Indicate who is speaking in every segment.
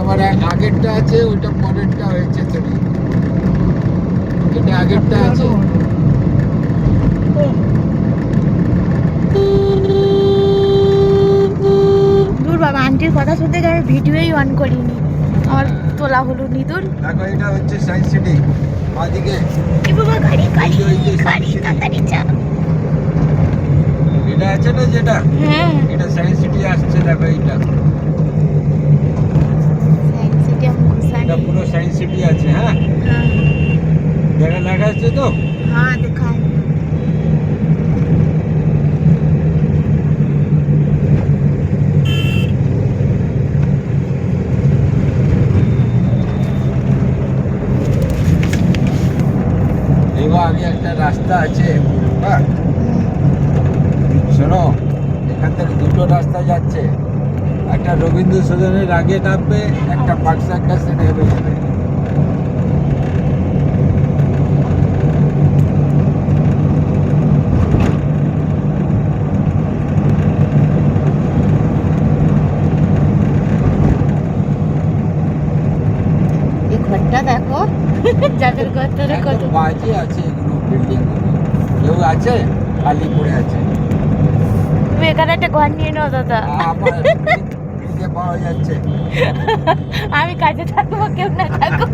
Speaker 1: আমার আগেরটা আছে, ওইটা পরেরটা হয়েছে তুমি। এটা আগেরটা আছে।
Speaker 2: দূর বাবা, আন্টির কথা শুনতে গিয়ে আমি ভিডিওই অন করিনি, আমার তোলা হলো নি। দূর
Speaker 1: দেখো, এটা হচ্ছে সায়েন্স সিটি বাদিকে।
Speaker 2: এ বাবা, গাড়ি গাড়ি
Speaker 1: ওই যে
Speaker 2: গাড়ি, তাড়াতাড়ি যা।
Speaker 1: এটা আছে না যেটা,
Speaker 2: হ্যাঁ,
Speaker 1: এটা সায়েন্স সিটি আসছে। দেখো এইটা,
Speaker 2: সায়েন্স সিটি हम घुसा
Speaker 1: এটা
Speaker 2: नहीं।
Speaker 1: পুরো সায়েন্স সিটি আছে। হ্যাঁ,
Speaker 2: हाँ
Speaker 1: দেখা লেখা আছে তো।
Speaker 2: हाँ दिखा है।
Speaker 1: এবার আগে একটা রাস্তা আছে, হ্যাঁ শোনো, এখান থেকে দুটো রাস্তা যাচ্ছে। একটা রবীন্দ্র সদনের আগে নামবে, একটা পার্ক সার্কাসে নেমে যাবে।
Speaker 2: এই ঘরটা দেখো, যাদের ঘর কত
Speaker 1: বাজে আছে এগুলো, বিল্ডিং গুলো। কেউ আছে, খালি পড়ে আছে।
Speaker 2: তুমি এখানে একটা ঘর নিয়ে নাও দাদা।
Speaker 1: আমার খুঁজে পাওয়া যাচ্ছে।
Speaker 2: আমি কাজে থাকবো, কেউ না থাকবো।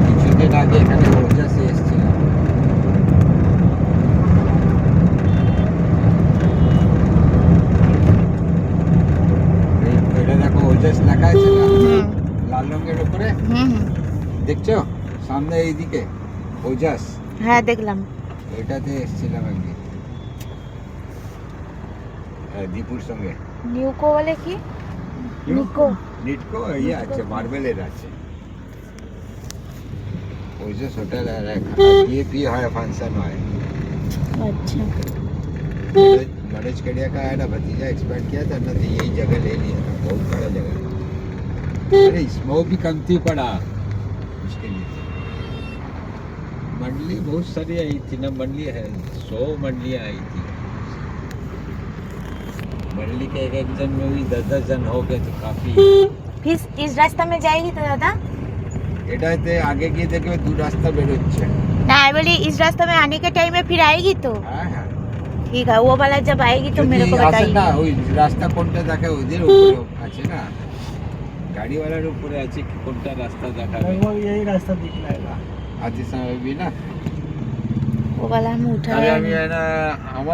Speaker 1: কিছুদিন আগে এখানে ওজাসে এসেছিল। এটা দেখো, ওজাস লেখা আছে না লাল রঙের উপরে, দেখছো সামনে এইদিকে ওজাস।
Speaker 2: হ্যাঁ দেখলাম।
Speaker 1: ওইটাতে এসেছিলাম একদিন দীপুর সঙ্গে।
Speaker 2: নিউকো বলে কি? নিকো।
Speaker 1: নিটকো ইয়ে আছে, মার্বেলের আছে। ওজাস হোটেল আর DAP হয়, फंक्शन হয়।
Speaker 2: अच्छा
Speaker 1: मनोज कड़िया का है ना भतीजा, एक्सपायर किया था ना, तो यही जगह ले लिया था। बहुत बड़ा जगह है। अरे स्मोक भी कमती पड़ा उसके लिए। मंडली बहुत सारी आई थी ना, मंडली है 100 मंडलियाँ आई थी। मंडली के एक जन में भी 10-10 जन हो गए, तो काफी।
Speaker 2: फिर इस रास्ता में जाएगी तो दादा?
Speaker 1: এটাতে আগে গিয়ে দেখবে দু রাস্তা বেরোচ্ছে।
Speaker 2: ना आई बोली इस रास्ते में आने के टाइम में फिर आएगी तो
Speaker 1: হ্যাঁ হ্যাঁ,
Speaker 2: ठीक है, वो वाला जब आएगी तो मेरे को
Speaker 1: যদি আসে না,
Speaker 2: बताइए।
Speaker 1: ওই রাস্তা কোনটা দেখে ওদের উপরে আছে না, গাড়িওয়ালার উপরে আছে কি কোনটা রাস্তা দেখাবে।
Speaker 3: वो यही रास्ता दिखलाएगा।
Speaker 1: आते समय भी ना।
Speaker 2: वो वाला हम
Speaker 1: अरे
Speaker 2: उठाया
Speaker 1: আমি
Speaker 2: नहीं।
Speaker 1: না আমার